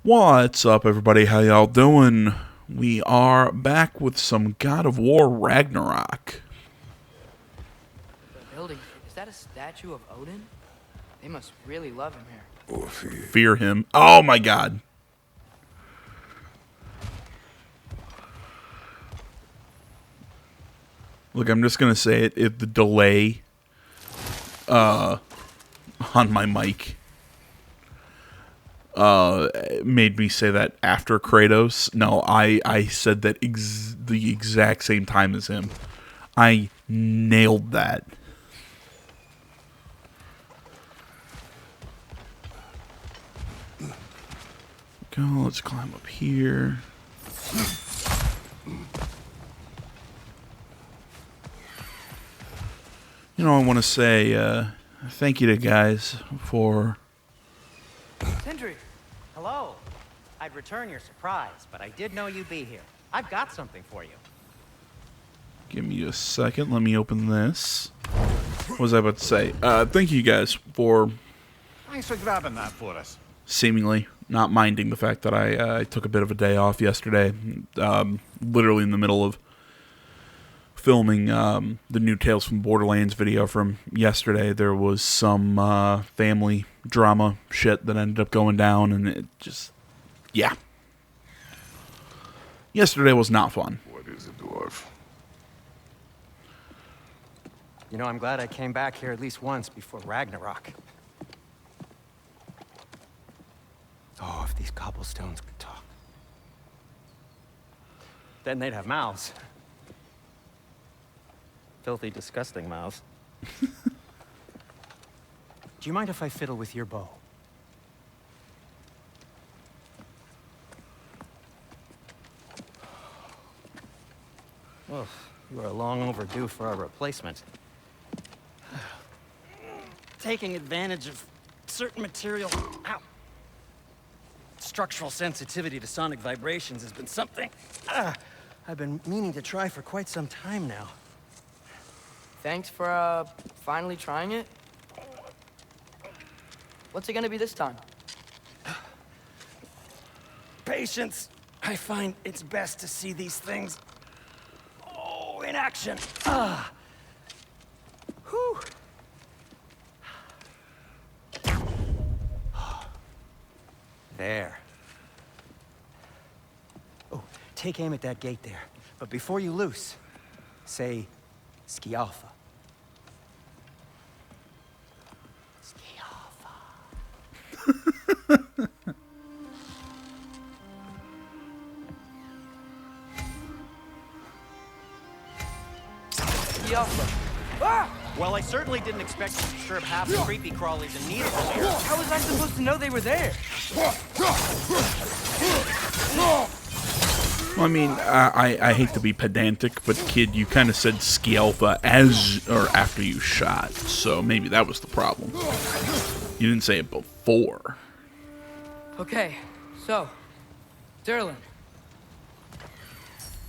What's up, everybody? How y'all doing? We are back with some God of War Ragnarok. The building, is that a statue of Odin? They must really love him here. Or fear. Fear him. Oh my god. Look, I'm just gonna say it. If the delay on my mic made me say that after Kratos. No, I said that the exact same time as him. I nailed that. Go, let's climb up here. You know, I want to say thank you to guys for... Sindri! Hello. I'd return your surprise, but I did know you'd be here. I've got something for you. Give me a second. Let me open this. What was I about to say? Thank you guys for... Thanks for grabbing that for us. Seemingly not minding the fact that I took a bit of a day off yesterday. Literally in the middle of filming the new Tales from Borderlands video from yesterday, there was some family drama shit that ended up going down, and it just... yeah. Yesterday was not fun. What is a dwarf? You know, I'm glad I came back here at least once before Ragnarok. Oh, if these cobblestones could talk. Then they'd have mouths. Filthy, disgusting mouths. Do you mind if I fiddle with your bow? Well, you are long overdue for a replacement. Taking advantage of certain material... Ow. Structural sensitivity to sonic vibrations has been something I've been meaning to try for quite some time now. Thanks for, finally trying it. What's it gonna be this time? Patience. I find it's best to see these things, in action. Whew. There. Oh, take aim at that gate there. But before you loose, say, Skialfa. Skialfa. Yalfa. Ah! Well, I certainly didn't expect to disturb half the creepy crawlies in need of here. How was I supposed to know they were there? Well, I mean, I hate to be pedantic, but kid, you kind of said Skialfa as or after you shot, so maybe that was the problem. You didn't say it before. Okay, so, Durlin,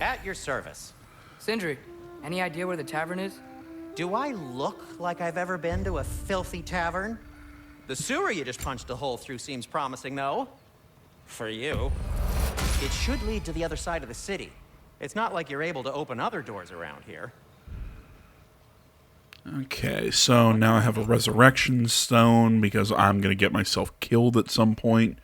At your service. Sindri, any idea where the tavern is? Do I look like I've ever been to a filthy tavern? The sewer you just punched a hole through seems promising, though. For you. It should lead to the other side of the city. It's not like you're able to open other doors around here. Okay, so now I have a resurrection stone because I'm gonna get myself killed at some point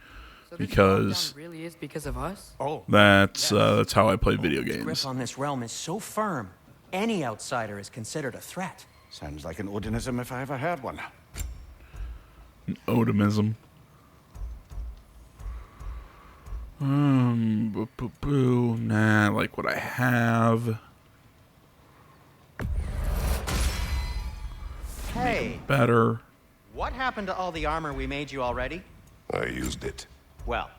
So this because lockdown really is because of us? Oh. that's how I play video The grip games. on this realm is so firm, any outsider is considered a threat. Sounds like an Odinism if I ever heard one. Odinism. Boo. Nah, I like what I have. Hey, Better. what happened to all the armor we made you already? I used it. Well,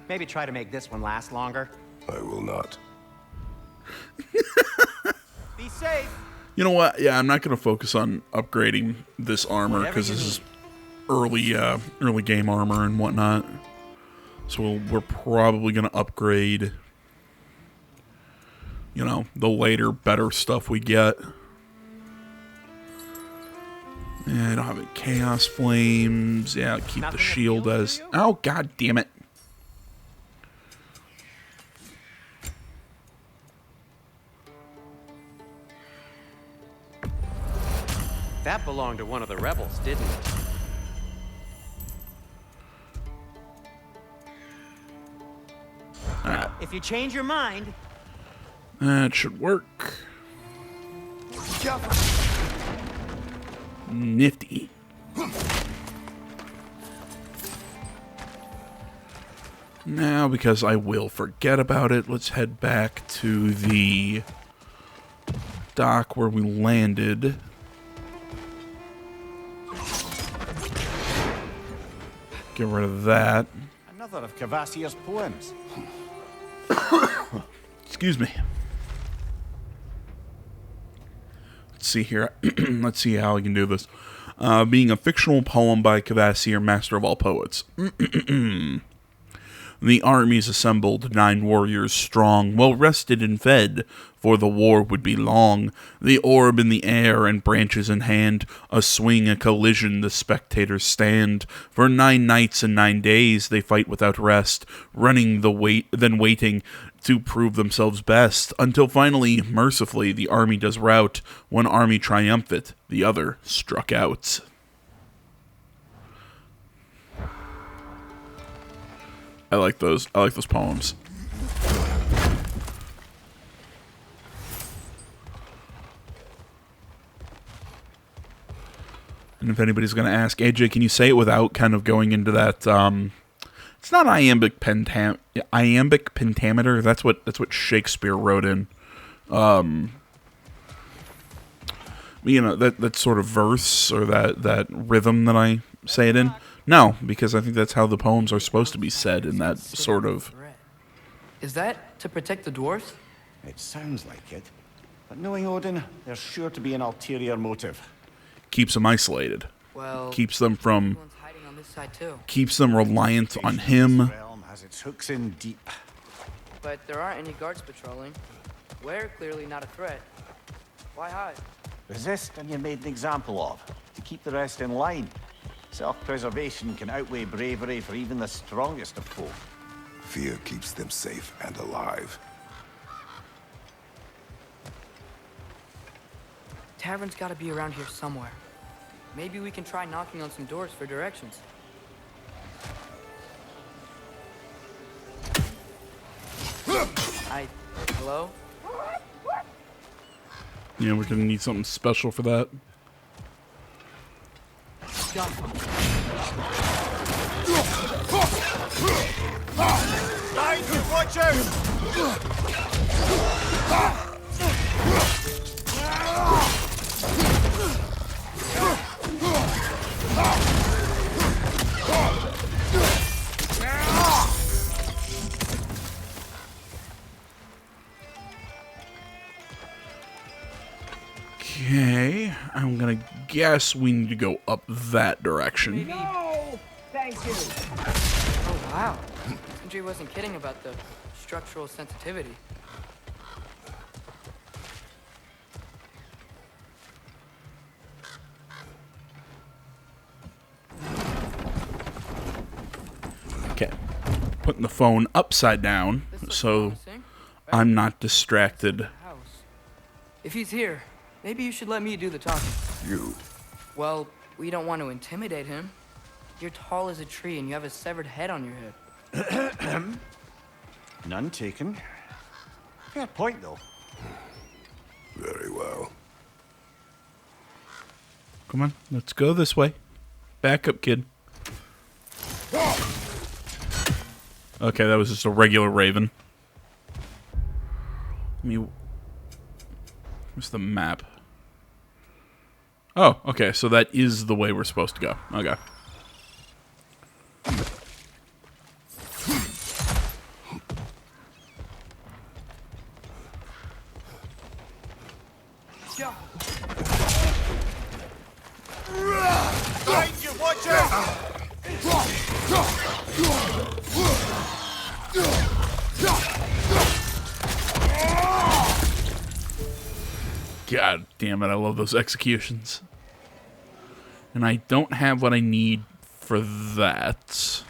maybe try to make this one last longer. I will not. Be safe. You know what? Yeah, I'm not gonna focus on upgrading this armor Whatever because you this is early game armor and whatnot. So we're probably gonna upgrade, you know, the later, better stuff we get. Yeah, I don't have any Chaos Flames. Yeah, I'll keep the Nothing shield appeals to as... you? Oh, god damn it. That belonged to one of the rebels, didn't it? If you change your mind, That should work. Nifty. Now, because I will forget about it, let's head back to the dock where we landed. Get rid of that. Another of Cavassier's poems. Excuse me. Let's see here. Let's see how I can do this. Being a fictional poem by Cavassier, master of all poets. The armies assembled, 9 warriors strong, well rested and fed, for the war would be long. The orb in the air and branches in hand, a swing, a collision, the spectators stand. For 9 nights and 9 days they fight without rest, running then waiting to prove themselves best, until finally, mercifully, the army does rout. One army triumphant, the other struck out. I like those poems. And if anybody's going to ask, AJ, can you say it without kind of going into that? It's not iambic pentameter. That's what Shakespeare wrote in. You know, that sort of verse or that rhythm that I say it in. No, because I think that's how the poems are supposed to be said in that sort of... Is that to protect the dwarves? It sounds like it. But knowing Odin, there's sure to be an ulterior motive. Keeps them isolated. Well, keeps them from... everyone's hiding on this side too. Keeps them reliant on him. This realm has its hooks in deep. But there aren't any guards patrolling. We're clearly not a threat. Why hide? Resist and you're made an example of, to keep the rest in line. Self-preservation can outweigh bravery for even the strongest of folk. Fear keeps them safe and alive. Tavern's gotta be around here somewhere. Maybe we can try knocking on some doors for directions. Hello? Yeah, we're gonna need something special for that. Watch out! Okay, I'm gonna guess we need to go up that direction. No! Thank you! Oh, wow. Sindri wasn't kidding about the structural sensitivity. Okay, putting the phone upside down so I'm not distracted. House. If he's here, maybe you should let me do the talking. You. Well, we don't want to intimidate him. You're tall as a tree and you have a severed head on your head. None taken. Fair point, though. Very well. Come on, let's go this way. Back up, kid. Okay, that was just a regular raven. Where's the map? Oh, okay, so that is the way we're supposed to go. Okay. Go. Behind you, watch out! God damn it, I love those executions. And I don't have what I need for that.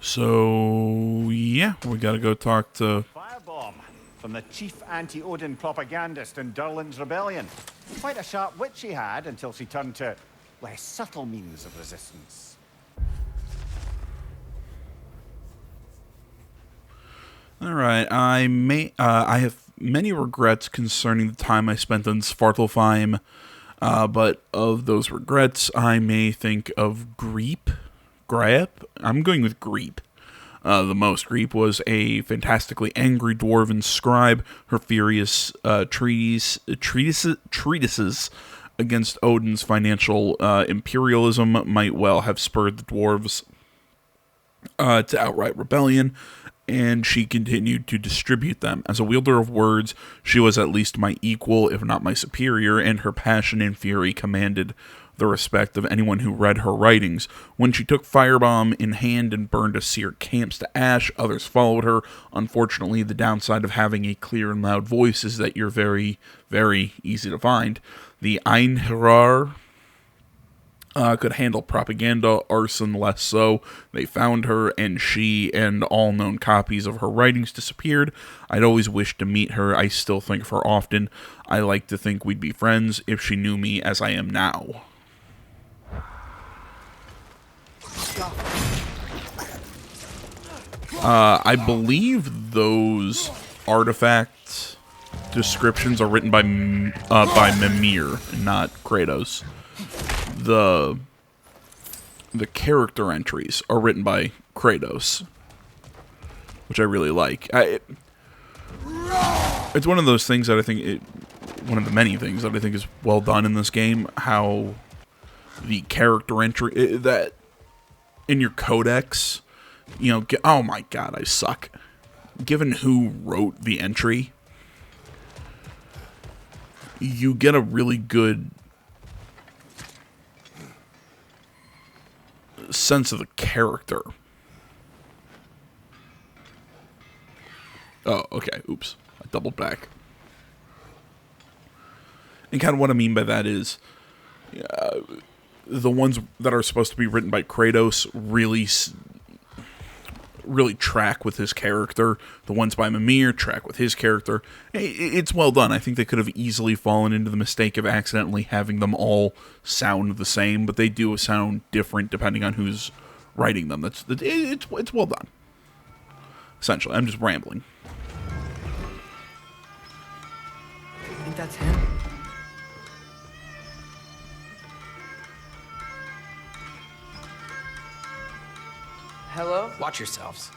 So, yeah, we gotta go talk to... Firebomb. from the chief anti-Odin propagandist in Durlin's rebellion. Quite a sharp wit she had until she turned to less subtle means of resistance. All right, I have many regrets concerning the time I spent on Svartalfheim, but of those regrets, I may think of Greep. I'm going with Greep. The most. Greep was a fantastically angry dwarven scribe. Her furious treatises against Odin's financial imperialism might well have spurred the dwarves to outright rebellion, and she continued to distribute them. As a wielder of words, she was at least my equal, if not my superior, and her passion and fury commanded the respect of anyone who read her writings. When she took Firebomb in hand and burned Assyr camps to ash, others followed her. Unfortunately, the downside of having a clear and loud voice is that you're very, very easy to find. The Einherjar could handle propaganda, arson less so. They found her, and she and all known copies of her writings disappeared. I'd always wished to meet her. I still think of her often. I like to think we'd be friends if she knew me as I am now. I believe those artifact descriptions are written by Mimir, not Kratos. The character entries are written by Kratos, which I really like. It's one of those things that I think one of the many things that I think is well done in this game. How the character entry that in your codex, you know, oh my god, I suck. Given who wrote the entry, you get a really good sense of the character. Oh, okay. Oops. I doubled back. And kind of what I mean by that is the ones that are supposed to be written by Kratos really track with his character. The ones by Mimir track with his character. It's well done. I think they could have easily fallen into the mistake of accidentally having them all sound the same, but they do sound different depending on who's writing them. It's well done. Essentially, I'm just rambling. I think that's him. Hello? Watch yourselves.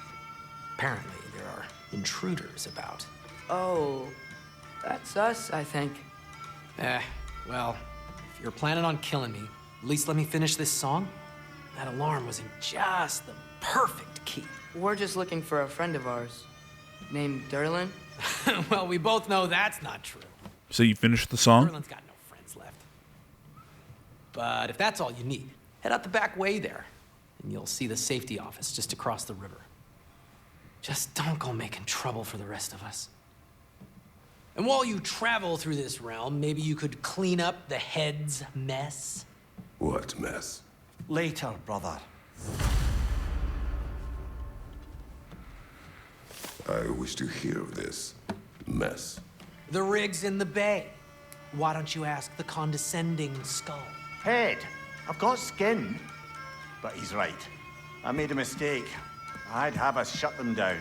Apparently, there are intruders about. Oh, that's us, I think. Well, if you're planning on killing me, at least let me finish this song. That alarm was in just the perfect key. We're just looking for a friend of ours named Durlin. Well, we both know that's not true. So you finished the song? Merlin's got no friends left. But if that's all you need, head out the back way there, and you'll see the safety office just across the river. Just don't go making trouble for the rest of us. And while you travel through this realm, maybe you could clean up the head's mess. What mess? Later, brother. I wish to hear of this mess. The rig's in the bay. Why don't you ask the condescending skull? Head, I've got skin. But he's right. I made a mistake. I'd have us shut them down.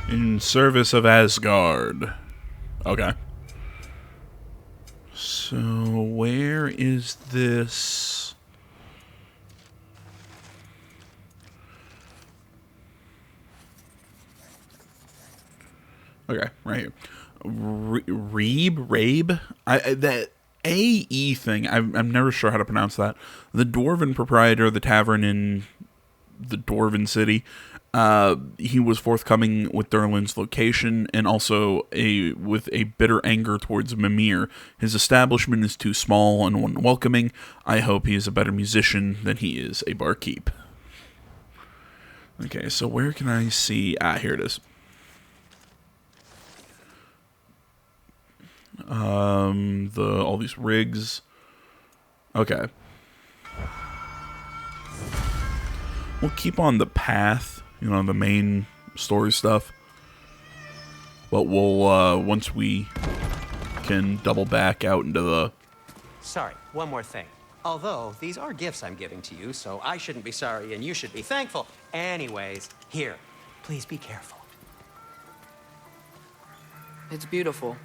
In service of Asgard. Okay. So, where is this? Okay, right here. Rabe? That AE thing, I'm never sure how to pronounce that. The dwarven proprietor of the tavern in the Dwarven City, he was forthcoming with Durlin's location and also with a bitter anger towards Mimir. His establishment is too small and unwelcoming. I hope he is a better musician than he is a barkeep. Okay, so where can I see? Here it is. All these rigs. Okay. We'll keep on the path, the main story stuff. But we'll, once we can double back out into the... Sorry, one more thing. Although, these are gifts I'm giving to you, so I shouldn't be sorry and you should be thankful. Anyways, here, please be careful. It's beautiful.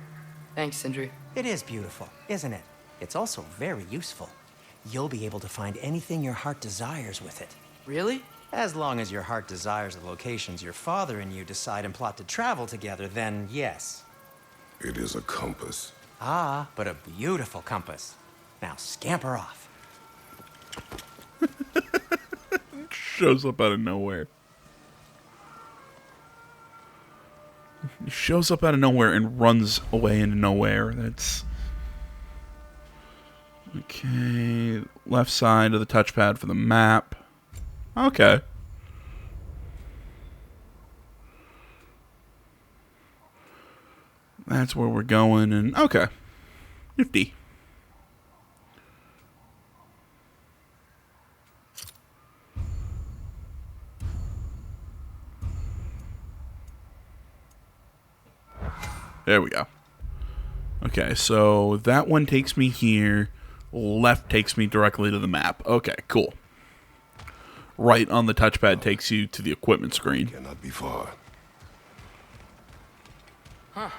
Thanks, Sindri. It is beautiful, isn't it? It's also very useful. You'll be able to find anything your heart desires with it. Really? As long as your heart desires the locations your father and you decide and plot to travel together, then yes. It is a compass. Ah, but a beautiful compass. Now scamper off. Shows up out of nowhere. He shows up out of nowhere and runs away into nowhere. That's... Okay, left side of the touchpad for the map. Okay. That's where we're going, and okay. Nifty. There we go. Okay, so that one takes me here. Left takes me directly to the map. Okay, cool. Right on the touchpad takes you to the equipment screen. Cannot be far. Huh.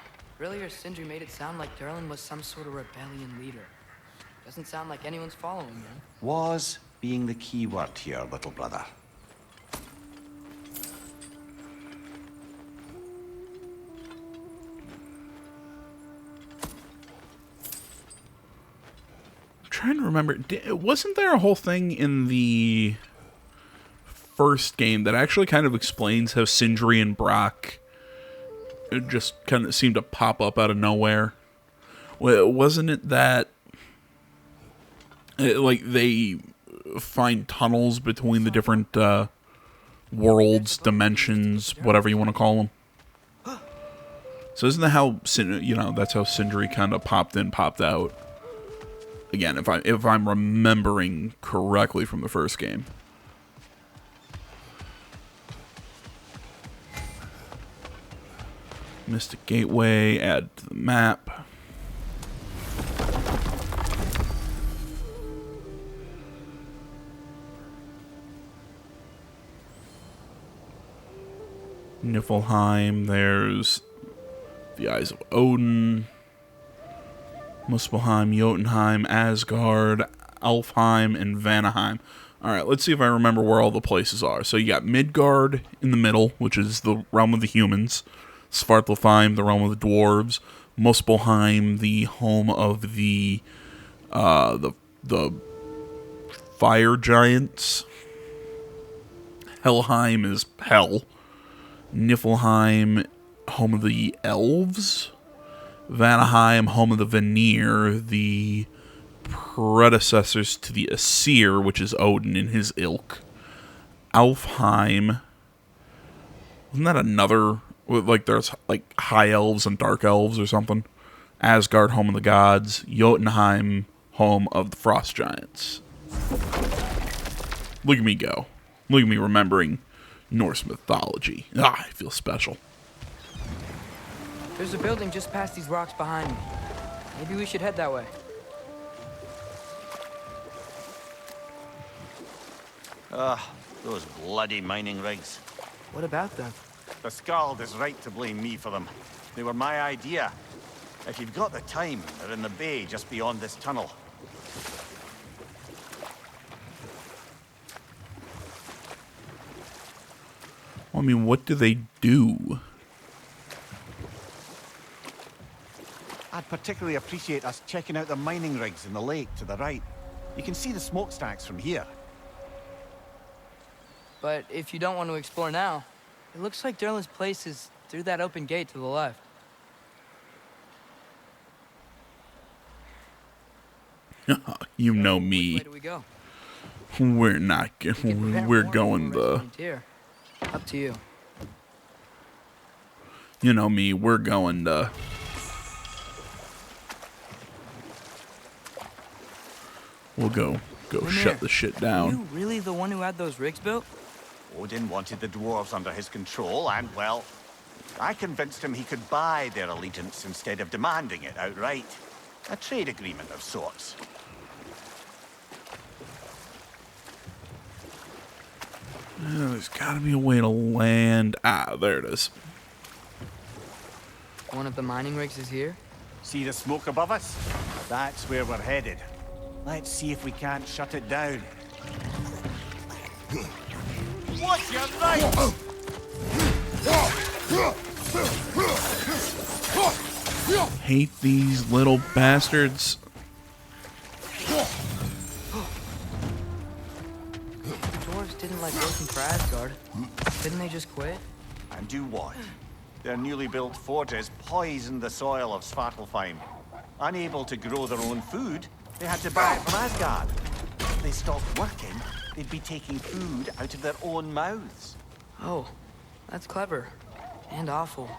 Earlier, Sindri made it sound like Durlin was some sort of rebellion leader. Doesn't sound like anyone's following him. Was being the key word here, little brother. I'm trying to remember. Wasn't there a whole thing in the first game that actually kind of explains how Sindri and Brock just kind of seemed to pop up out of nowhere? Wasn't it that like they find tunnels between the different worlds, dimensions, whatever you want to call them? So isn't that how that's how Sindri kind of popped in, popped out? Again, if I'm remembering correctly from the first game. Mystic Gateway, add to the map. Niflheim, there's the Eyes of Odin, Muspelheim, Jotunheim, Asgard, Alfheim, and Vanaheim. Alright, let's see if I remember where all the places are. So you got Midgard in the middle, which is the realm of the humans. Svartalfheim, the realm of the dwarves. Muspelheim, the home of the fire giants. Helheim is hell. Niflheim, home of the elves. Vanaheim, home of the Vanir, the predecessors to the Aesir, which is Odin and his ilk. Alfheim, wasn't that another, like there's like high elves and dark elves or something? Asgard, home of the gods. Jotunheim, home of the frost giants. Look at me go. Look at me remembering Norse mythology. Ah, I feel special. There's a building just past these rocks behind me. Maybe we should head that way. Those bloody mining rigs. What about them? The Skald is right to blame me for them. They were my idea. If you've got the time, they're in the bay just beyond this tunnel. I mean, what do they do? I'd particularly appreciate us checking out the mining rigs in the lake to the right. You can see the smokestacks from here. But if you don't want to explore now, it looks like Durlin's place is through that open gate to the left. You know me. Which way do we go? We're not. We're going the. Here. Up to you. You know me. We're going the. We'll go shut the shit down. Are you really the one who had those rigs built? Odin wanted the dwarves under his control, and, well, I convinced him he could buy their allegiance instead of demanding it outright. A trade agreement of sorts. There's gotta be a way to land. Ah, there it is. One of the mining rigs is here? See the smoke above us? That's where we're headed. Let's see if we can't shut it down. Watch your right! Hate these little bastards. The dwarves didn't like working for Asgard. Didn't they just quit? And do what? Their newly built forges poisoned the soil of Svartalfheim. Unable to grow their own food, they had to buy it from Asgard. If they stopped working, they'd be taking food out of their own mouths. Oh, that's clever. And awful.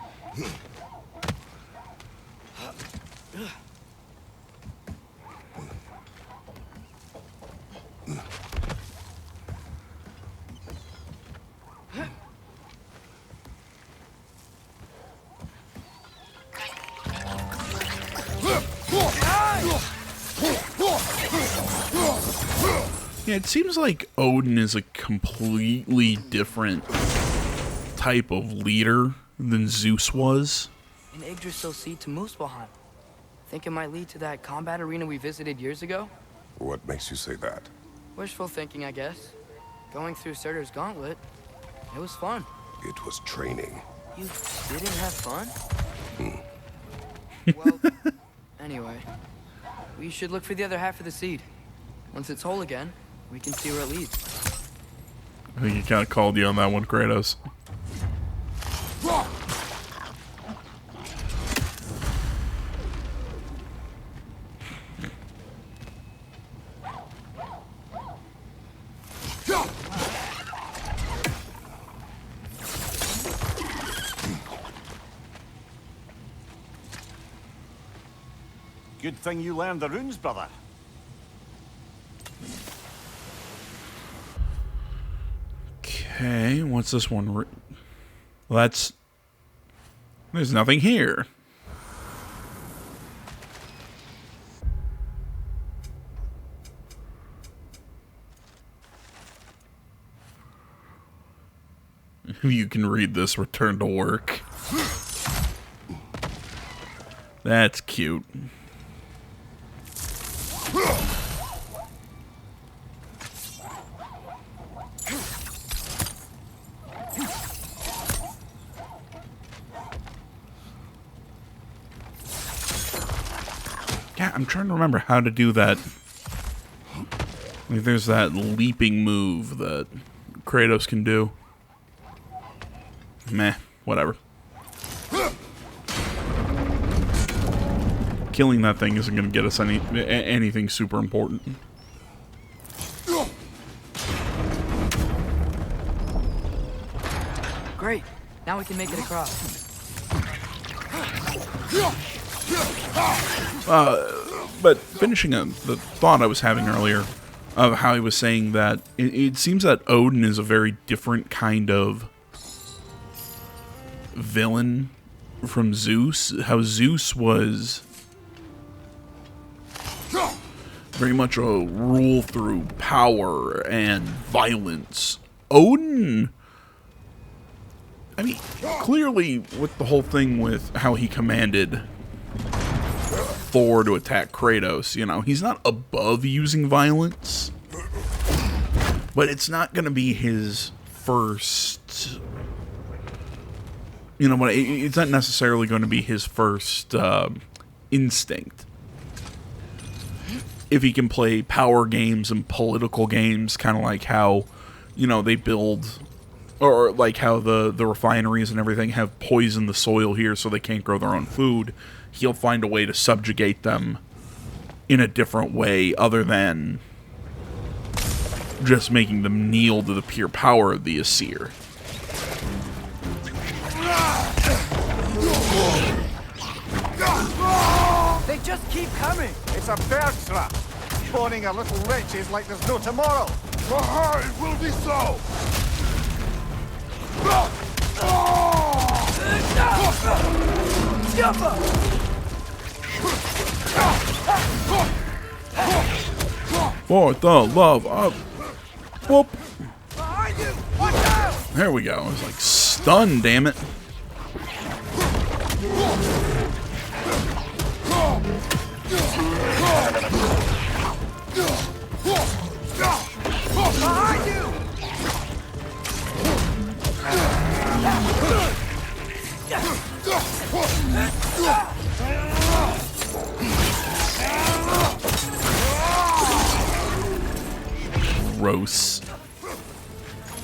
Yeah, it seems like Odin is a completely different type of leader than Zeus was. And Yggdrasil Sea to Muspelheim. Think it might lead to that combat arena we visited years ago? What makes you say that? Wishful thinking, I guess. Going through Surtur's gauntlet, it was fun. It was training. You didn't have fun? Well, anyway, we should look for the other half of the seed. Once it's whole again, we can see where it leads. I think he kind of called you on that one, Kratos. Good thing you learned the runes, brother. Okay, what's this one? Well, that's... There's nothing here. If you can read this, return to work. That's cute. Yeah, I'm trying to remember how to do that. Like, there's that leaping move that Kratos can do. Meh, whatever. Killing that thing isn't going to get us anything super important. Great. Now we can make it across. But finishing the thought I was having earlier of how he was saying that it seems that Odin is a very different kind of villain from Zeus. How Zeus was very much a rule through power and violence. Odin, I mean, clearly with the whole thing with how he commanded Thor to attack Kratos, you know, he's not above using violence, but it's not going to be his first, you know, it's not necessarily going to be his first instinct. If he can play power games and political games, kind of like how, you know, they build, or like how the refineries and everything have poisoned the soil here so they can't grow their own food, he'll find a way to subjugate them in a different way other than just making them kneel to the pure power of the Aesir. They just keep coming. It's a bird trap. Spawning a little witch is like there's no tomorrow. It will be so! For the love of... Whoop. There we go. It's like stun, damn it. Gross.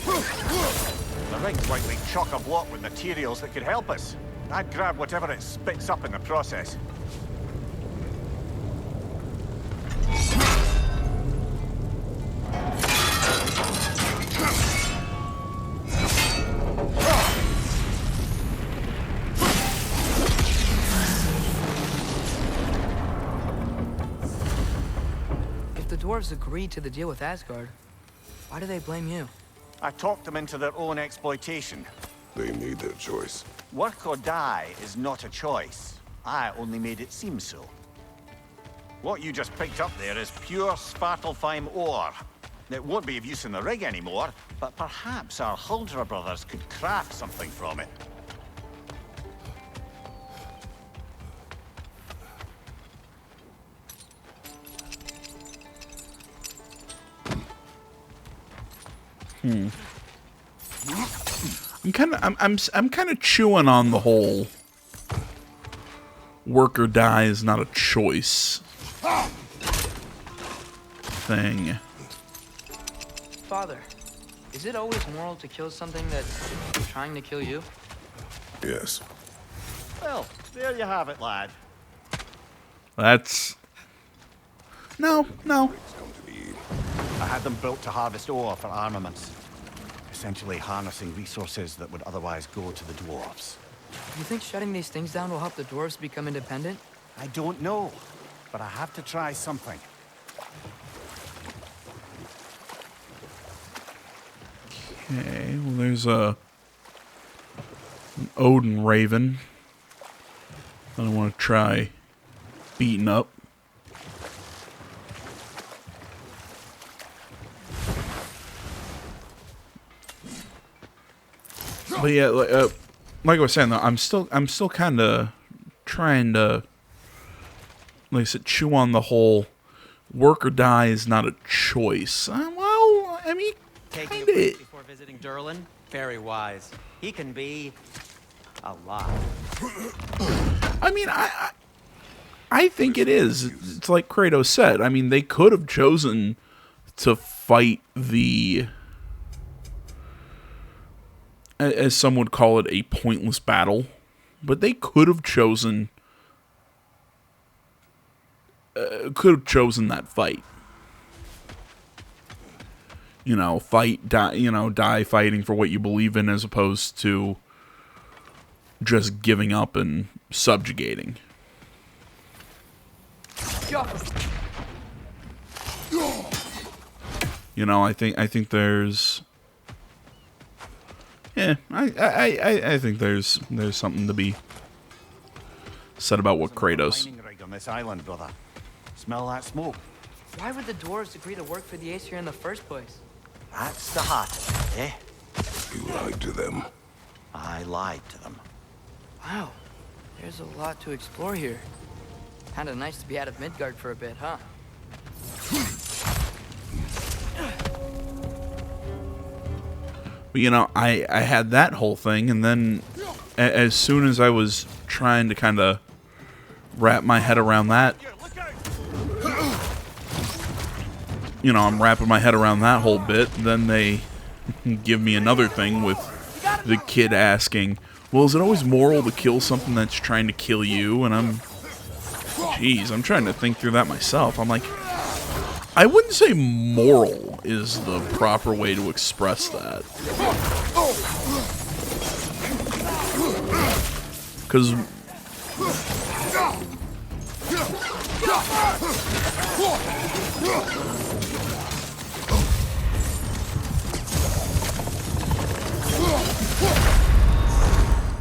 The ring's likely chock-a-block with materials that could help us. I'd grab whatever it spits up in the process. If the dwarves agreed to the deal with Asgard, why do they blame you? I talked them into their own exploitation. They made their choice. Work or die is not a choice. I only made it seem so. What you just picked up there is pure Svartalfheim ore. It won't be of use in the rig anymore, but perhaps our Huldra brothers could craft something from it. I'm kind of chewing on the whole work or die is not a choice thing. Father, is it always moral to kill something that's trying to kill you? Yes. Well, there you have it, lad. That's... No. I had them built to harvest ore for armaments. Essentially harnessing resources that would otherwise go to the dwarves. You think shutting these things down will help the dwarves become independent? I don't know, but I have to try something. Okay, well there's an Odin Raven. I don't want to try beating up. But yeah, like I was saying though, I'm still kind of trying to, like I said, chew on the whole work or die is not a choice. Well, I mean, Taking a kinda. break before visiting Durlin? Very wise. He can be a lot. I mean, I think it is. It's like Kratos said. I mean, they could have chosen to fight the, as some would call it, a pointless battle. But they could have chosen that fight. You know, die fighting for what you believe in as opposed to just giving up and subjugating. You know, I think there's, yeah, I think there's something to be said about what Kratos. Mining rig on this island, brother. Smell that smoke? Why would the dwarves agree to work for the Aesir in the first place? That's the heart of it, eh? You lied to them. I lied to them. Wow, there's a lot to explore here. Kinda nice to be out of Midgard for a bit, huh? But, you know, I had that whole thing, and then as soon as I was trying to kind of wrap my head around that, you know, I'm wrapping my head around that whole bit, then they give me another thing with the kid asking, well, is it always moral to kill something that's trying to kill you? And I'm trying to think through that myself. I'm like, I wouldn't say moral is the proper way to express that. Because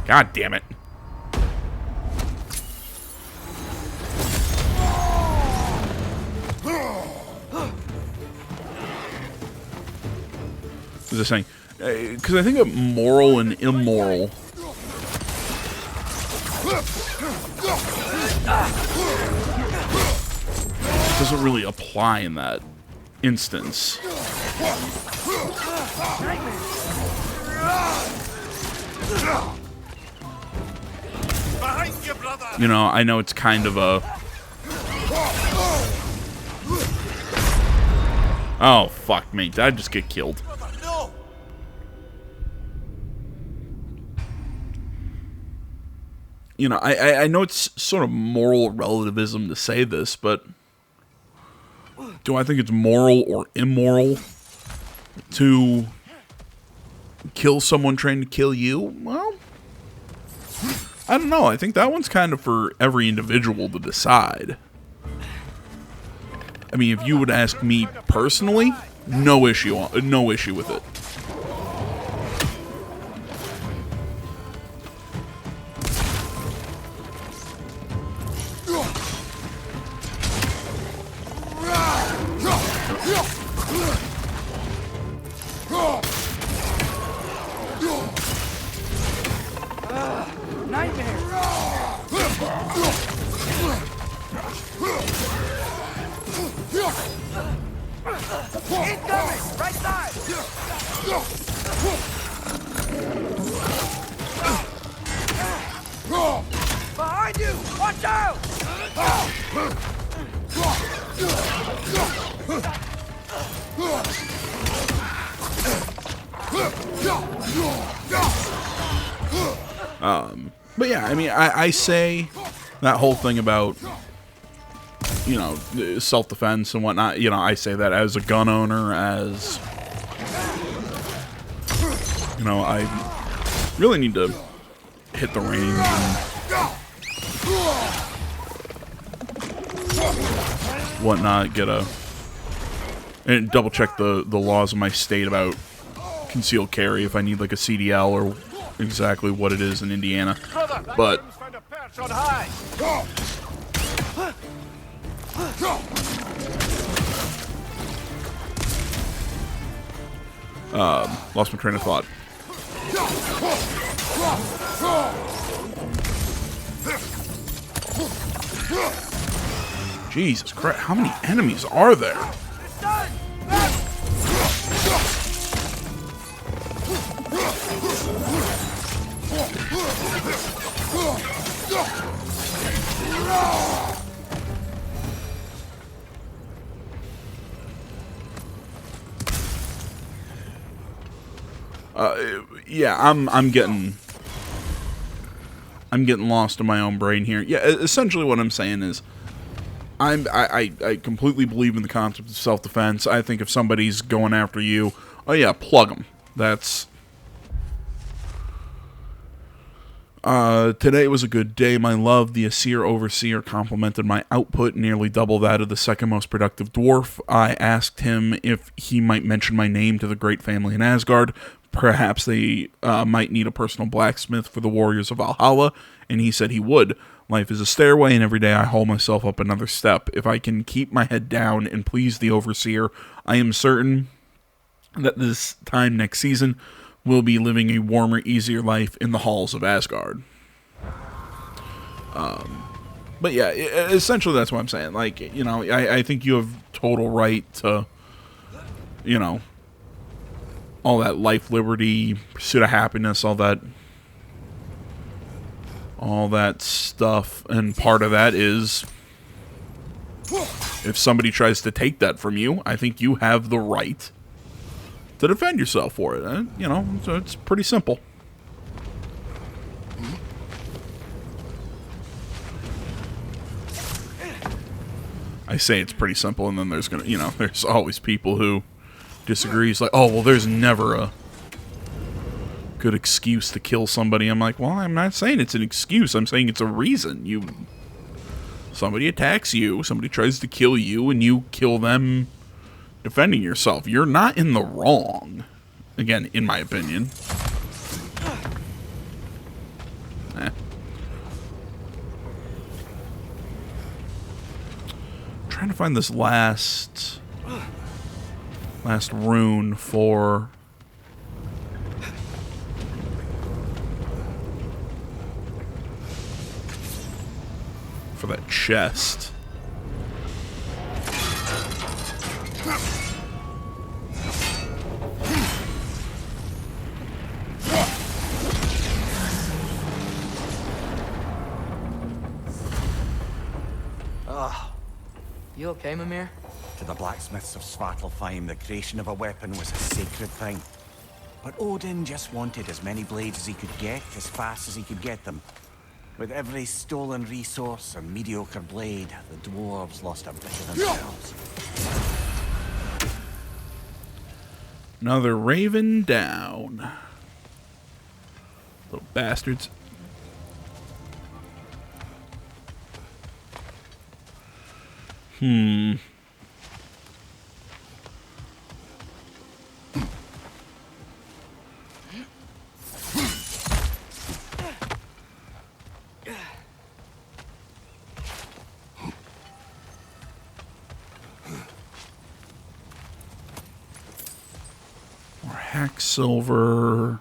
God damn it. What was I saying? Because I think of moral and immoral. Doesn't really apply in that instance. You know, I know it's kind of a... Oh, fuck me. Did I just get killed? You know, I know it's sort of moral relativism to say this, but do I think it's moral or immoral to kill someone trying to kill you? Well, I don't know. I think that one's kind of for every individual to decide. I mean, if you would ask me personally, no issue with it. Incoming! Right side! Behind you! Watch out! But yeah, I mean, I say that whole thing about, you know, self-defense and whatnot, you know, I say that as a gun owner, as, you know, I really need to hit the range and whatnot, and double check the laws of my state about concealed carry if I need like a CDL or exactly what it is in Indiana. But lost my train of thought. Jesus Christ, how many enemies are there? Yeah, I'm getting lost in my own brain here. Yeah, essentially what I'm saying is I completely believe in the concept of self-defense. I think if somebody's going after you, oh yeah, plug them. That's... today was a good day, my love. The Aesir Overseer complimented my output, nearly double that of the second most productive dwarf. I asked him if he might mention my name to the great family in Asgard. Perhaps they might need a personal blacksmith for the warriors of Valhalla, and he said he would. Life is a stairway, and every day I haul myself up another step. If I can keep my head down and please the Overseer, I am certain that this time next season we'll be living a warmer, easier life in the halls of Asgard. But yeah, essentially that's what I'm saying. Like, you know, I think you have total right to, you know, all that life, liberty, pursuit of happiness, all that stuff. And part of that is, if somebody tries to take that from you, I think you have the right to defend yourself for it. You know, so it's pretty simple. I say it's pretty simple, and then there's there's always people who disagree. It's like, oh, well, there's never a good excuse to kill somebody. I'm like, well, I'm not saying it's an excuse. I'm saying it's a reason. Somebody attacks you, somebody tries to kill you, and you kill them defending yourself. You're not in the wrong. Again, in my opinion. to find this last rune for that chest. You okay, Mimir? To the blacksmiths of Svartalfheim, the creation of a weapon was a sacred thing. But Odin just wanted as many blades as he could get, as fast as he could get them. With every stolen resource and mediocre blade, the dwarves lost a bit of themselves. Another raven down. Little bastards. More hack silver.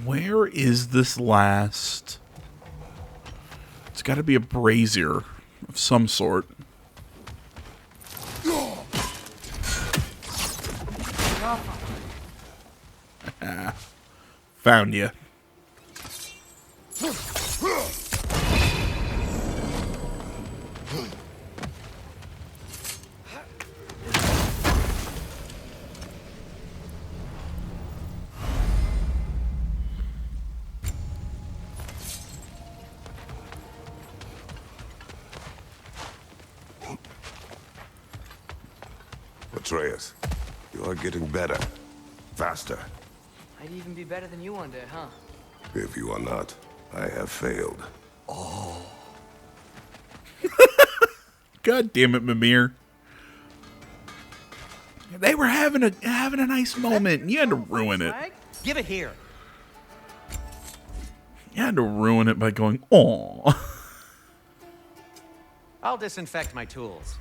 Where is this last? It's got to be a brazier of some sort. Found you. Atreus, you are getting better. Faster. I'd even be better than you one day, huh? If you are not, I have failed. God damn it, Mimir. They were having a nice moment, and you had to ruin it. Give it here. You had to ruin it by going, "Aw." I'll disinfect my tools.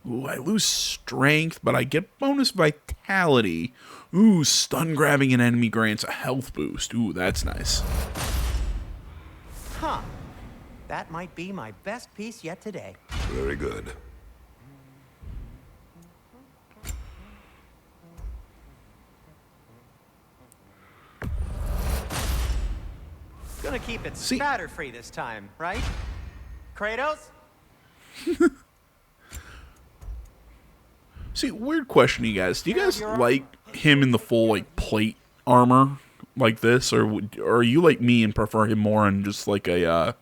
Ooh, I lose strength, but I get bonus vitality. Ooh, stun grabbing an enemy grants a health boost. Ooh, that's nice. Huh. That might be my best piece yet today. Very good. Gonna keep it spatter-free this time, right? Kratos? See, weird question to you guys. Do you guys like him in the full, like, plate armor like this? Or are you like me and prefer him more in just like a,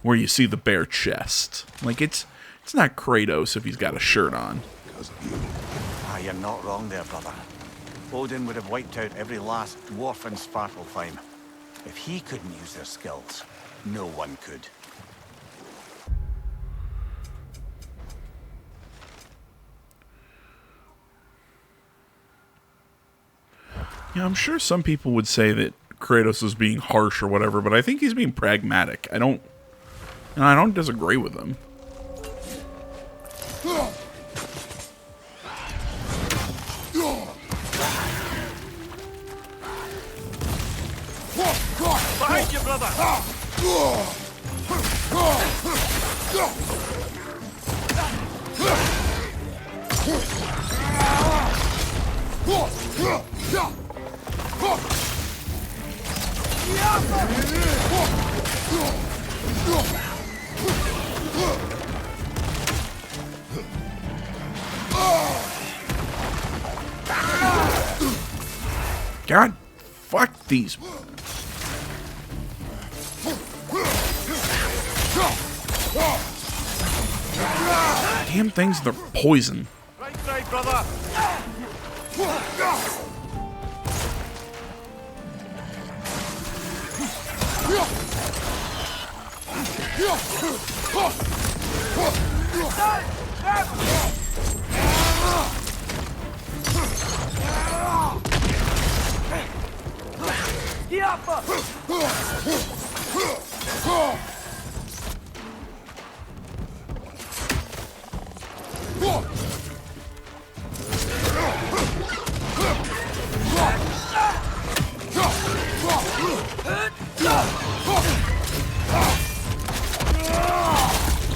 where you see the bare chest? Like, it's not Kratos if he's got a shirt on. Because of you. Ah, you're not wrong there, brother. Odin would have wiped out every last dwarf in Svartalfheim. If he couldn't use their skills, no one could. Yeah, I'm sure some people would say that Kratos is being harsh or whatever, but I think he's being pragmatic. I don't disagree with him. Behind you, brother! God, fuck these. Damn things, they're poison. Right, brother!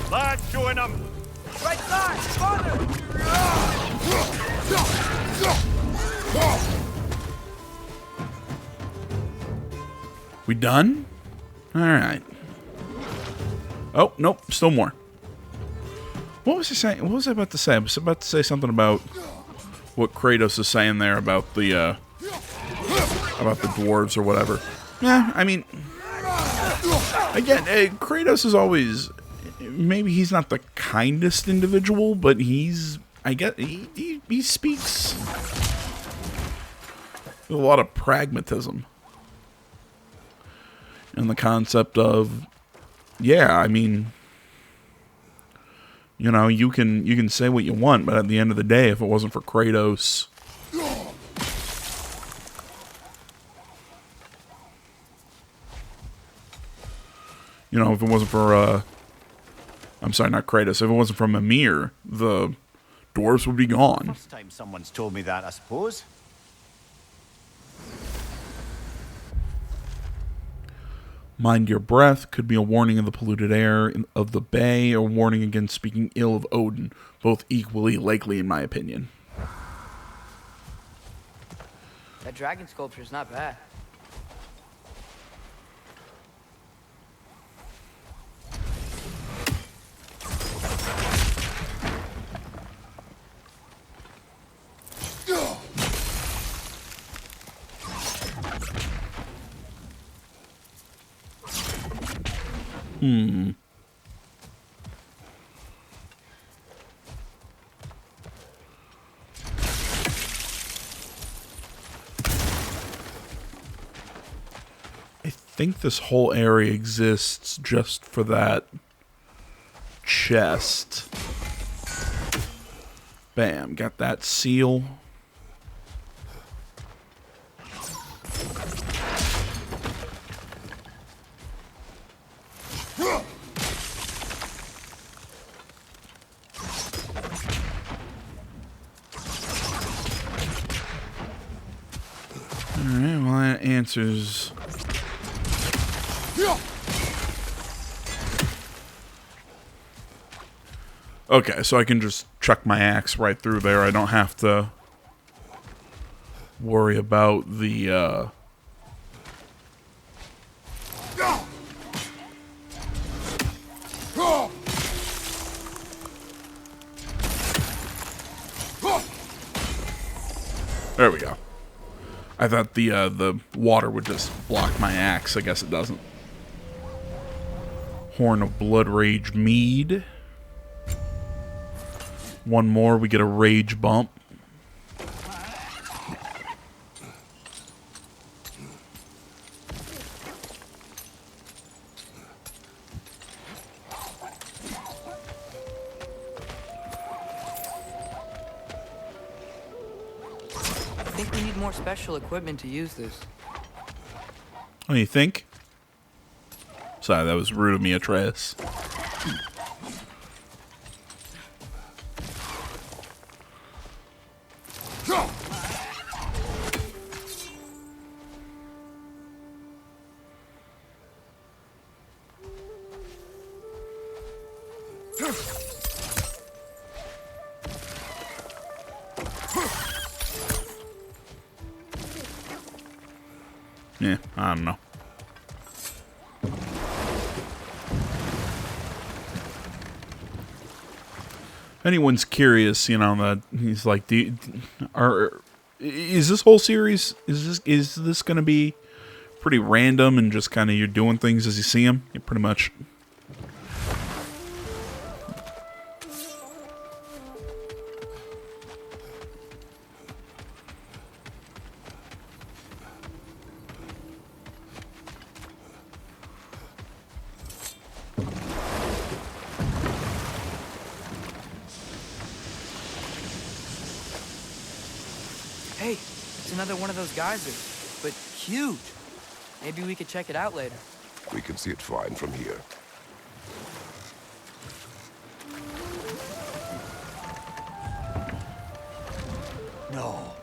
Lads, join them. Right side! Farther! We done? Alright. Oh, nope, still more. What was I saying? What was I about to say? I was about to say something about what Kratos is saying there about the dwarves or whatever. Yeah, I mean, again, Kratos is always, maybe he's not the kindest individual, but he's, I guess, he speaks with a lot of pragmatism. And the concept of, yeah, I mean, you know, you can say what you want, but at the end of the day, if it wasn't for Kratos, you know, if it wasn't for, I'm sorry, not Kratos, if it wasn't for Mimir, the dwarves would be gone. First time someone's told me that, I suppose. Mind your breath could be a warning of the polluted air of the bay, or a warning against speaking ill of Odin, both equally likely in my opinion. That dragon sculpture is not bad. I think this whole area exists just for that chest. Bam, got that seal. Alright, well that answers... Okay, so I can just chuck my axe right through there. I don't have to worry about the, There we go. I thought the water would just block my axe. I guess it doesn't. Horn of Blood Rage Mead. One more, we get a rage bump. I think we need more special equipment to use this. Oh, you think? Sorry, that was rude of me, Atreus. Yeah, I don't know. If anyone's curious, you know, that he's like, is this whole series, is this going to be pretty random and just kind of you're doing things as you see them? Yeah, pretty much. Hey, it's another one of those geysers, but huge. Maybe we could check it out later. We can see it fine from here. No.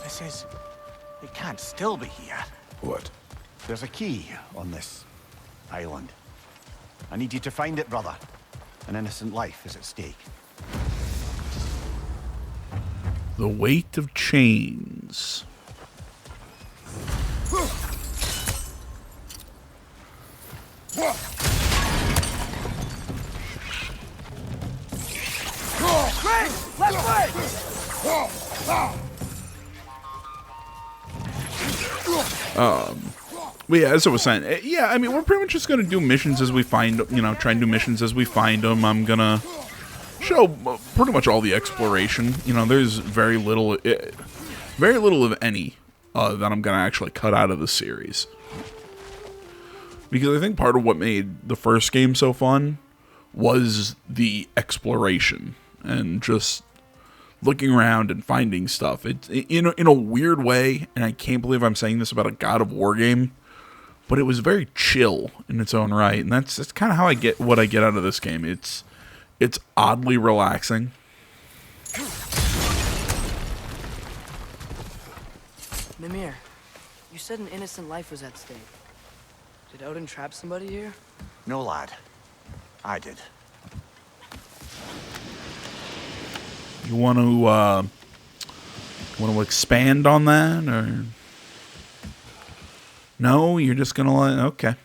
This is... It can't still be here. What? There's a key on this island. I need you to find it, brother. An innocent life is at stake. The weight of chains. Well, yeah, as I was saying, yeah, I mean, we're pretty much just gonna do missions as we find, you know, try and do missions as we find them. I'm gonna show pretty much all the exploration. You know, there's very little of any that I'm gonna actually cut out of the series, because I think part of what made the first game so fun was the exploration and just looking around and finding stuff. It's in a weird way, and I can't believe I'm saying this about a God of War game, but it was very chill in its own right, and that's kind of how I get what I get out of this game. It's oddly relaxing. Mimir, you said an innocent life was at stake. Did Odin trap somebody here? No, lad. I did. You want to expand on that, or no? You're just gonna let okay.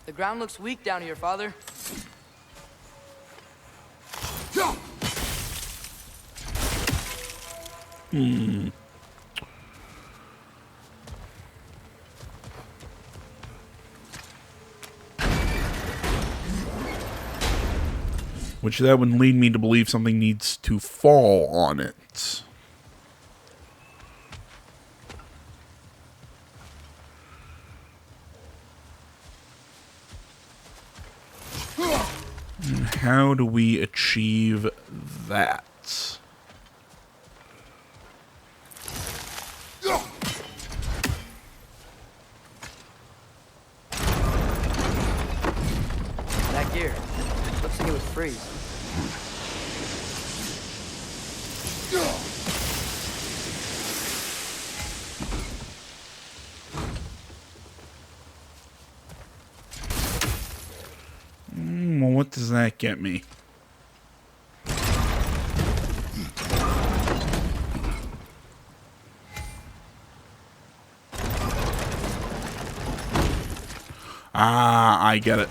The ground looks weak down here, Father. Which that would lead me to believe something needs to fall on it. And how do we achieve that? That gear. Looks like it would freeze. Well, what does that get me? Ah, I get it.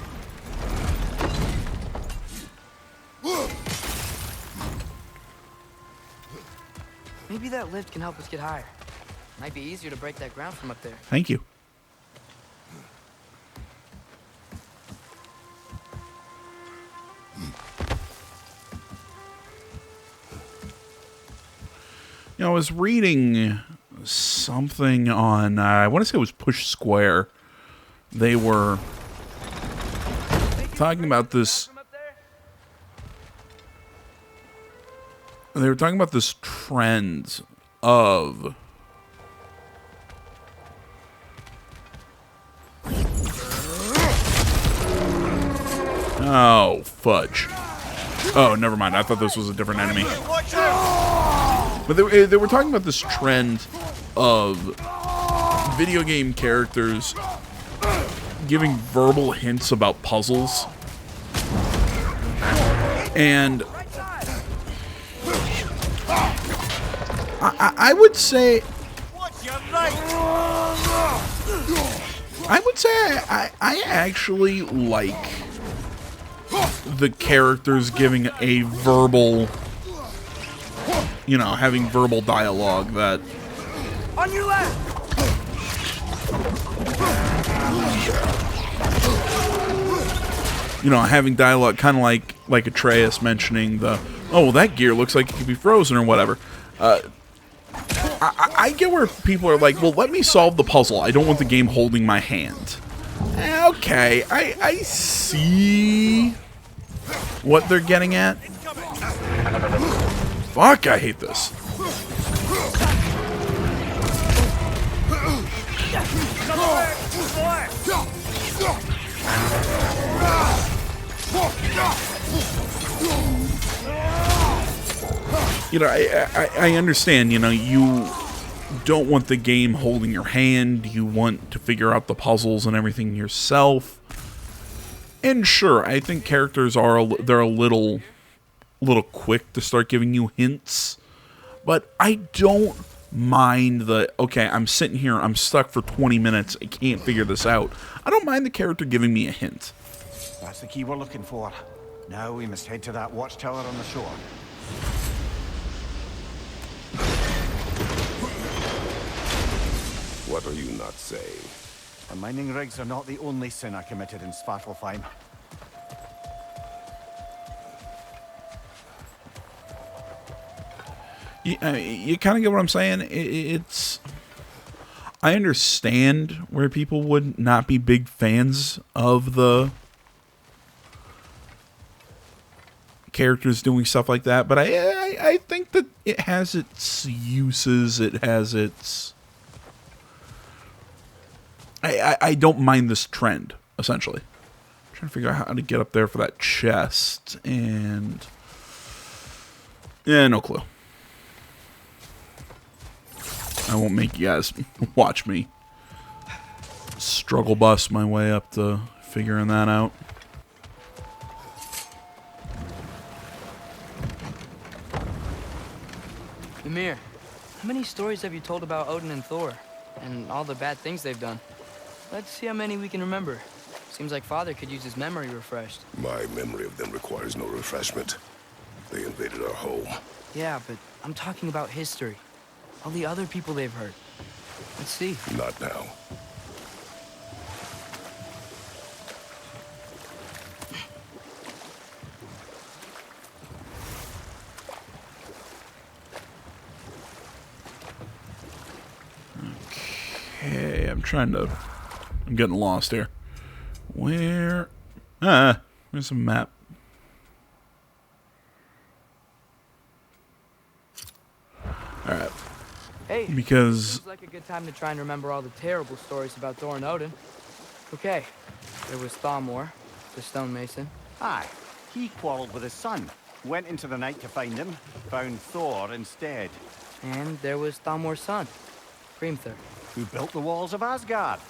Maybe that lift can help us get higher. Might be easier to break that ground from up there. Thank you. You know, I was reading something on, I want to say it was Push Square. They were talking about this. They were talking about this trend of oh, fudge. Oh, never mind. I thought this was a different enemy. But they were talking about this trend of video game characters giving verbal hints about puzzles. And I would say I actually like the characters giving a verbal, you know, having verbal dialogue that On your left! you know, having dialogue kind of like Atreus mentioning the, oh, well, that gear looks like it could be frozen or whatever. I get where people are like, well, let me solve the puzzle. I don't want the game holding my hand. Okay, I see what they're getting at. Fuck, I hate this. You know, I understand, you know, you don't want the game holding your hand. You want to figure out the puzzles and everything yourself. And sure, I think characters they're a little quick to start giving you hints. But I don't mind okay, I'm sitting here, I'm stuck for 20 minutes, I can't figure this out. I don't mind the character giving me a hint. That's the key we're looking for. Now we must head to that watchtower on the shore. What are you not saying? The mining rigs are not the only sin I committed in Svartalfheim. You kind of get what I'm saying? It's... I understand where people would not be big fans of the characters doing stuff like that, but I think that it has its uses, it has its... I don't mind this trend, essentially. I'm trying to figure out how to get up there for that chest, and... yeah, no clue. I won't make you guys watch me struggle bust my way up to figuring that out. Ymir, how many stories have you told about Odin and Thor? And all the bad things they've done? Let's see how many we can remember. Seems like Father could use his memory refreshed. My memory of them requires no refreshment. They invaded our home. Yeah, but I'm talking about history. All the other people they've hurt. Let's see. Not now. Okay, I'm getting lost here. Where's a map? Alright. Hey, Because... seems like a good time to try and remember all the terrible stories about Thor and Odin. Okay, there was Thamor, the stonemason. Aye, he quarreled with his son. Went into the night to find him, found Thor instead. And there was Thamor's son, Grimthur. Who built the walls of Asgard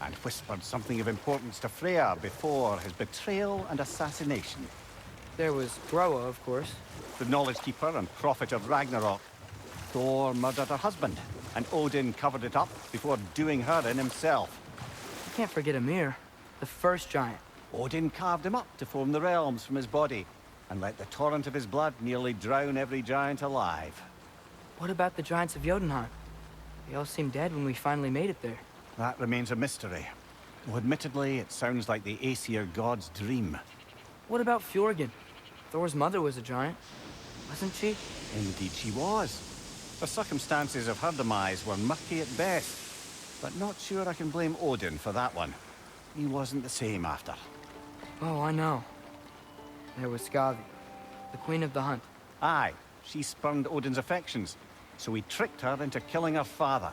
and whispered something of importance to Freya before his betrayal and assassination. There was Groa, of course. The knowledge keeper and prophet of Ragnarok. Thor murdered her husband, and Odin covered it up before doing her in himself. You can't forget Ymir, the first giant. Odin carved him up to form the realms from his body, and let the torrent of his blood nearly drown every giant alive. What about the giants of Jotunheim? They all seemed dead when we finally made it there. That remains a mystery. Though admittedly, it sounds like the Aesir god's dream. What about Fjorgyn? Thor's mother was a giant, wasn't she? Indeed she was. The circumstances of her demise were murky at best, but not sure I can blame Odin for that one. He wasn't the same after. Oh, I know. There was Skavi, the queen of the hunt. Aye, she spurned Odin's affections, so he tricked her into killing her father.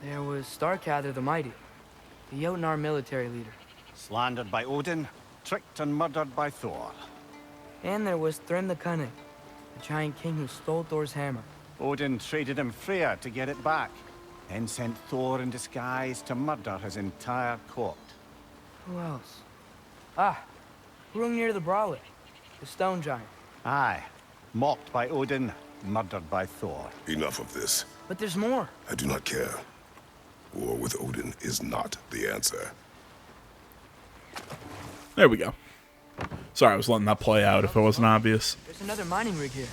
There was Starkather the Mighty, the Jotnar military leader. Slandered by Odin, tricked and murdered by Thor. And there was Thrym the Cunning, the giant king who stole Thor's hammer. Odin traded him Freya to get it back, then sent Thor in disguise to murder his entire court. Who else? Ah, Hrungnir the Brawler, the stone giant. Aye, mocked by Odin, murdered by Thor. Enough of this. But there's more. I do not care. War with Odin is not the answer. There we go. Sorry, I was letting that play out if it wasn't obvious. There's another mining rig here.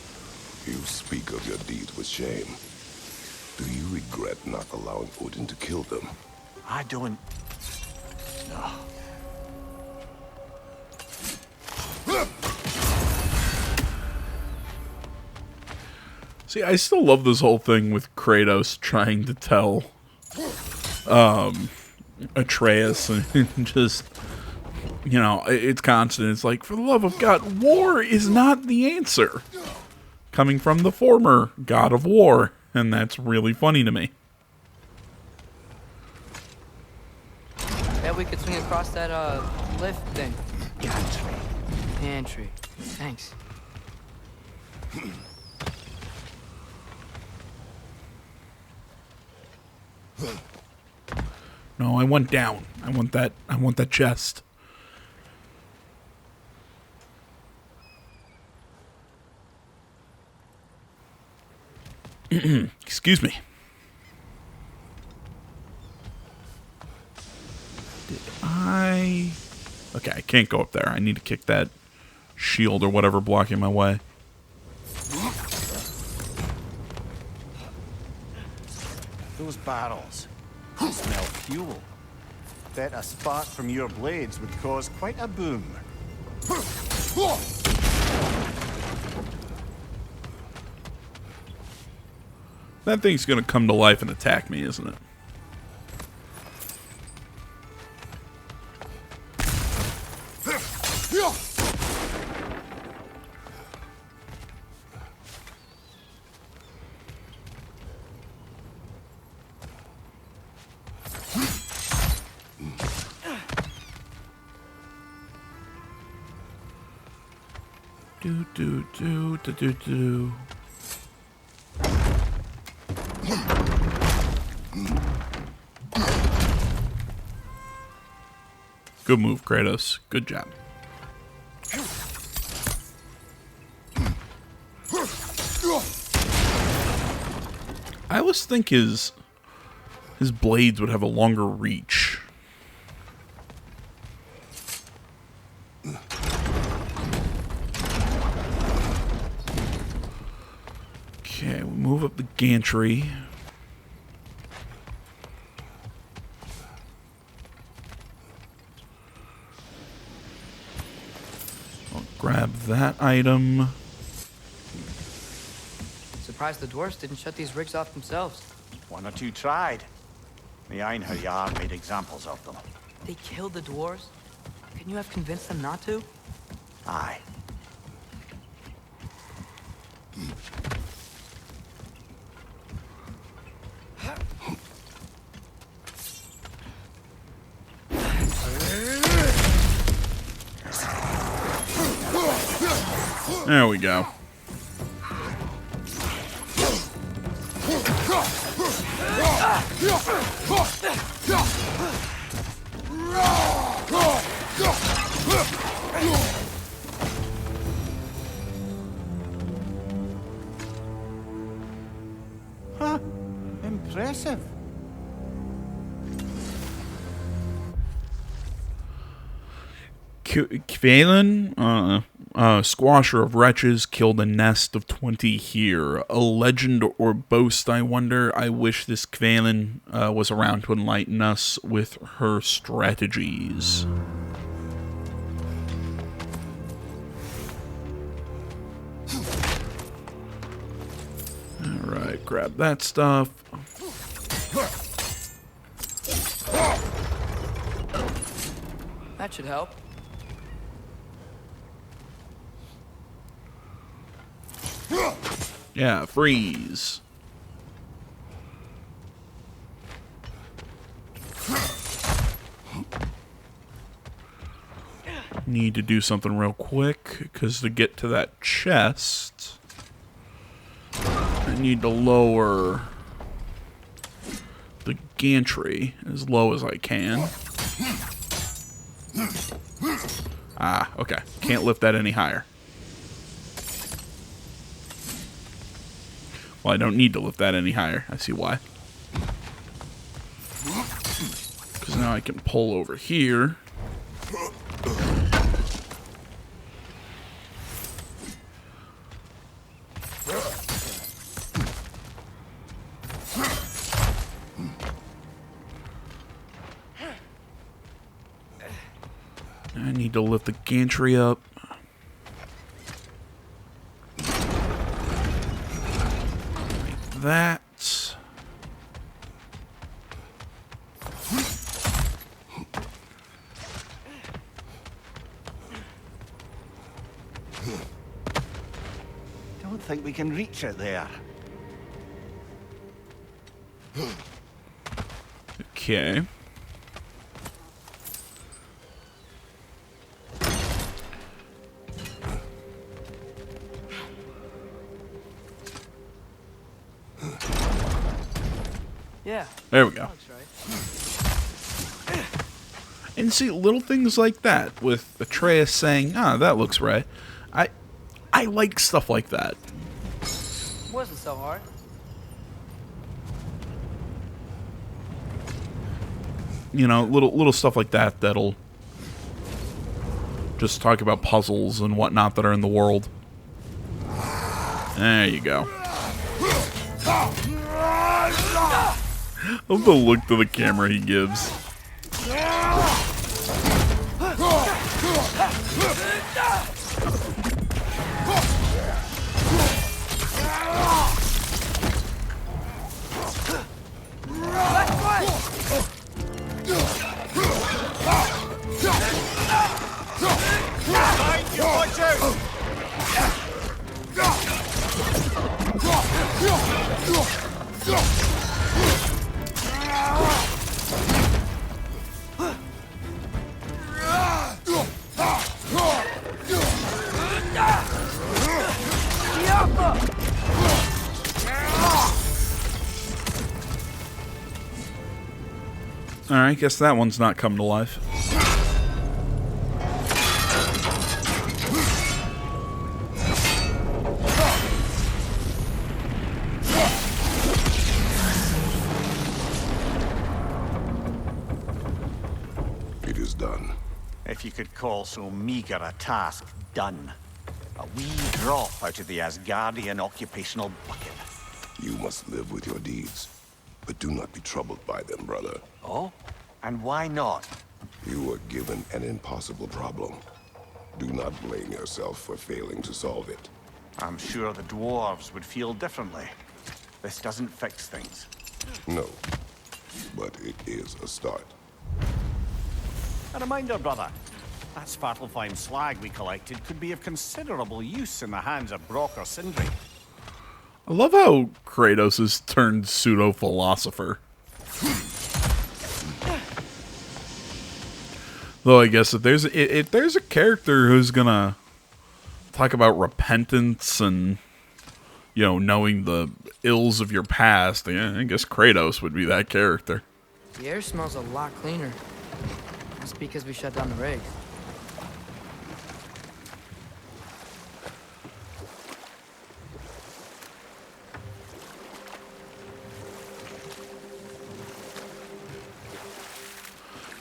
You speak of your deeds with shame. Do you regret not allowing Odin to kill them? I don't... No. See, I still love this whole thing with Kratos trying to tell Atreus and just you know, it's constant. It's like, for the love of God, war is not the answer. Coming from the former God of War. And that's really funny to me. Yeah, we could swing across that, lift thing. Pantry. Thanks. No, I want down. I want that chest. Excuse me. Okay, I can't go up there. I need to kick that shield or whatever blocking my way. Those barrels smell fuel. Bet a spark from your blades would cause quite a boom. That thing's gonna come to life and attack me, isn't it? Do. Good move, Kratos. Good job. I always think his blades would have a longer reach. Okay, we move up the gantry. I'll grab that item. Surprised the dwarves didn't shut these rigs off themselves. One or two tried. The Einherjar made examples of them. They killed the dwarves? Couldn't you have convinced them not to? Aye. There we go. Huh. Impressive. Kvalin, squasher of wretches, killed a nest of 20 here. A legend or boast, I wonder. I wish this Kvalin was around to enlighten us with her strategies. Alright, grab that stuff. That should help. Yeah, freeze. Need to do something real quick, because to get to that chest, I need to lower the gantry as low as I can. Ah, okay. Can't lift that any higher. Well, I don't need to lift that any higher. I see why. Because now I can pull over here. I need to lift the gantry up. Like that. don't think we can reach it there. Okay. Yeah. There we go. Looks right. And see, little things like that, with Atreus saying, "Ah, that looks right." I like stuff like that. Wasn't so hard. You know, little stuff like that that'll just talk about puzzles and whatnot that are in the world. There you go. I love the look to the camera he gives. Alright, guess that one's not come to life. It is done. If you could call so meager a task done. A wee drop out of the Asgardian occupational bucket. You must live with your deeds, but do not be troubled by them, brother. Oh? And why not? You were given an impossible problem. Do not blame yourself for failing to solve it. I'm sure the dwarves would feel differently. This doesn't fix things. No, but it is a start. A reminder, brother. That Svartalfheim slag we collected could be of considerable use in the hands of Brock or Sindri. I love how Kratos has turned pseudo-philosopher. Though I guess if there's a character who's gonna talk about repentance and, you know, knowing the ills of your past, yeah, I guess Kratos would be that character. The air smells a lot cleaner. Must be because we shut down the rig.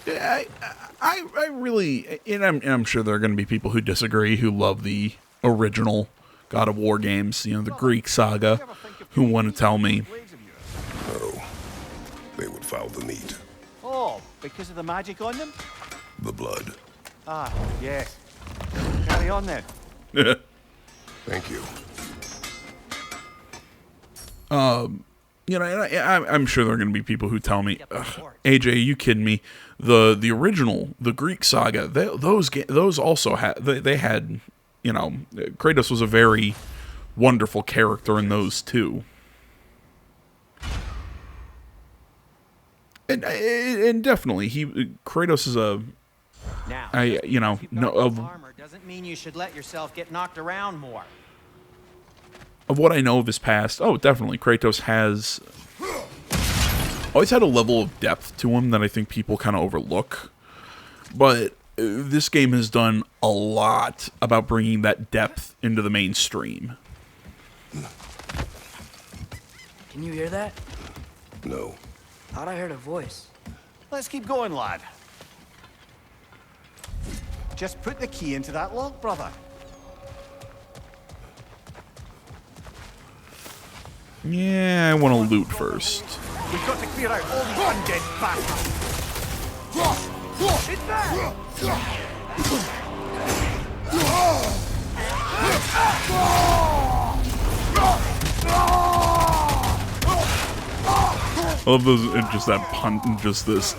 Yeah, I really, and I'm sure there are going to be people who disagree, who love the original God of War games, you know, the Greek saga, who want to tell me. No, they would foul the meat. Oh, because of the magic on them? The blood. Ah, yes. Carry on then. Thank you. You know, and I'm sure there are going to be people who tell me, AJ, are you kidding me? The original, the Greek saga, those also had, they had, you know, Kratos was a very wonderful character in those too. And definitely, Kratos is a, Now, you know, no, of armor doesn't mean you should let yourself get knocked around more. what I know of his past. Oh, definitely, Kratos has always had a level of depth to him that I think people kind of overlook. But this game has done a lot about bringing that depth into the mainstream. Can you hear that? No. Thought I heard a voice. Let's keep going, lad. Just put the key into that lock, brother. Yeah, I want to loot first. We've got to clear out all these undead bastards. It's there! I love those, just that punt and just this.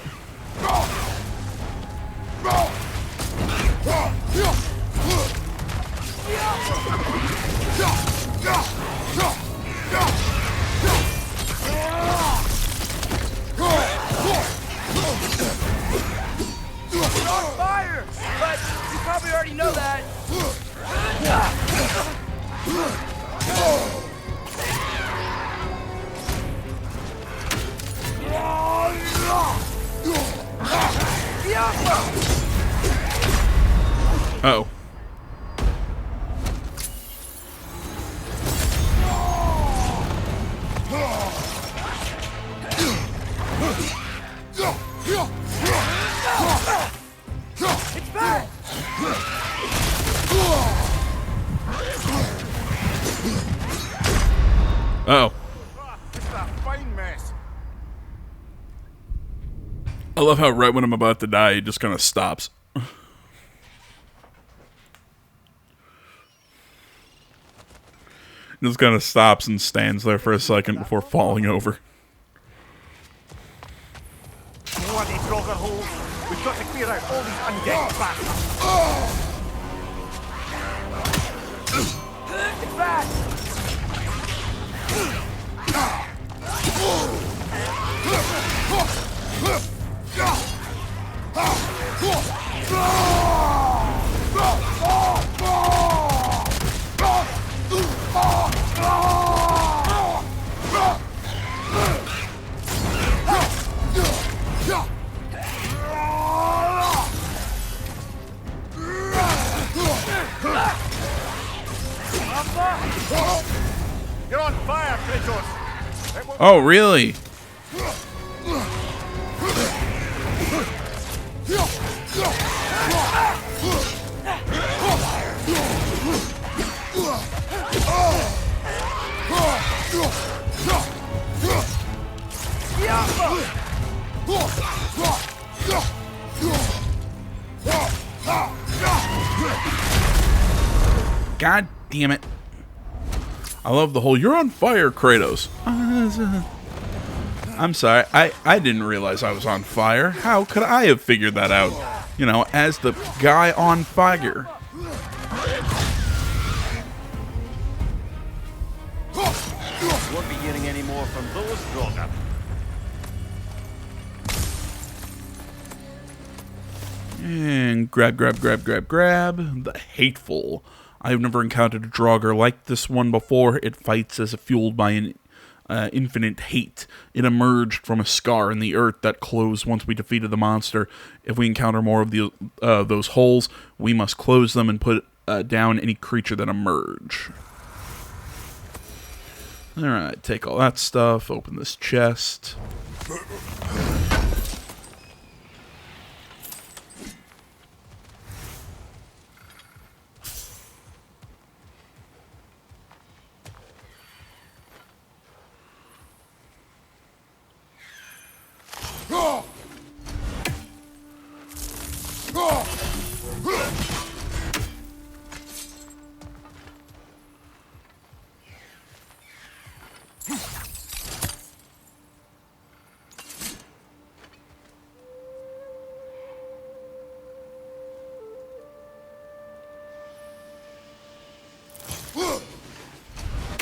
Uh-oh. It's back! Uh-oh. It's a fine mess. I love how right when I'm about to die, he just kind of stops. Just kind of stops and stands there for a second before falling over. Bloody Draugr holes. We've got to clear out all these undead bastards. It's back! You're on fire, Kratos! Oh, really? God damn it. I love the whole, you're on fire, Kratos. I'm sorry, I didn't realize I was on fire. How could I have figured that out? You know, as the guy on fire. Won't be hearing any more from those Draugr. And grab. The hateful. I've never encountered a Draugr like this one before. It fights as if fueled by an infinite hate. It emerged from a scar in the earth that closed once we defeated the monster. If we encounter more of those holes, we must close them and put down any creature that emerge. Alright, take all that stuff, open this chest.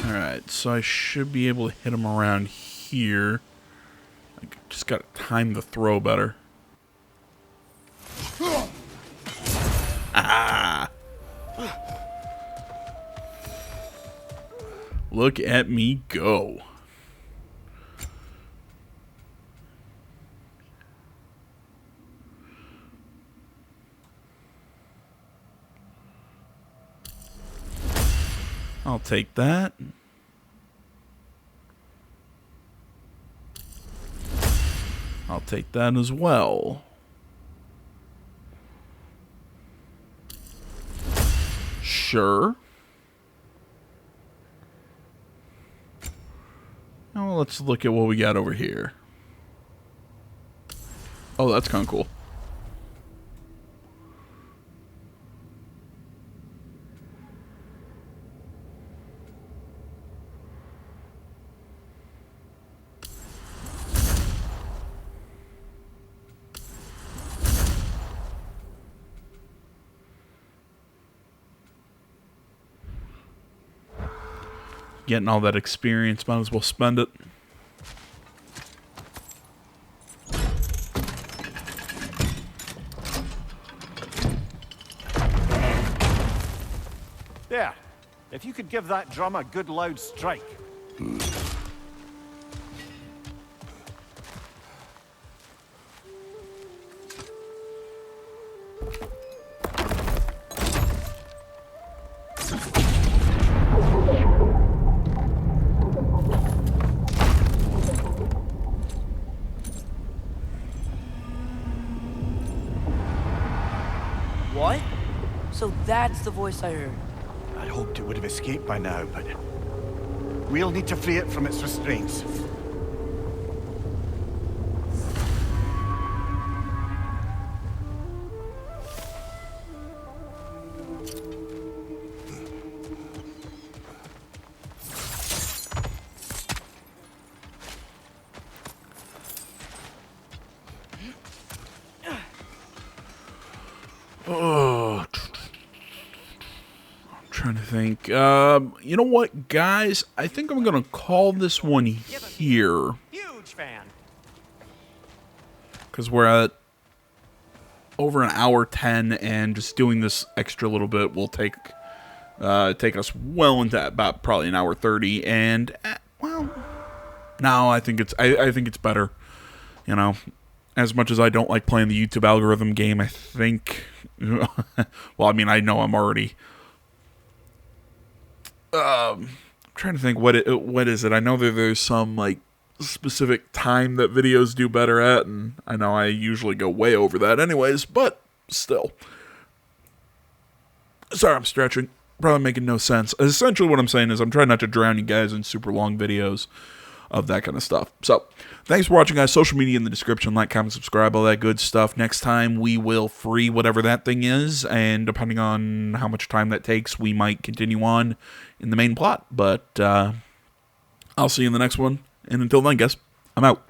Alright, so I should be able to hit him around here. I just gotta time the throw better. Ah! Look at me go. I'll take that. I'll take that as well. Sure. Now let's look at what we got over here. Oh, that's kind of cool. Getting all that experience, might as well spend it. There. If you could give that drum a good loud strike. What? So that's the voice I heard. I hoped it would have escaped by now, but we'll need to free it from its restraints. Oh, I'm trying to think. You know what, guys? I think I'm gonna call this one here Huge fan. because we're at over an hour 10, and just doing this extra little bit will take us well into about probably an hour 30. And well, no, I think it's better. You know, as much as I don't like playing the YouTube algorithm game, I think. Well, I mean, I know I'm already. I'm trying to think what is it. I know that there's some like specific time that videos do better at, and I know I usually go way over that, anyways. But still, sorry, I'm stretching. Probably making no sense. Essentially, what I'm saying is I'm trying not to drown you guys in super long videos of that kind of stuff. So, thanks for watching, guys. Social media in the description. Like, comment, subscribe, all that good stuff. Next time, we will free whatever that thing is, and depending on how much time that takes, we might continue on in the main plot. But, I'll see you in the next one. And until then, guys, I'm out.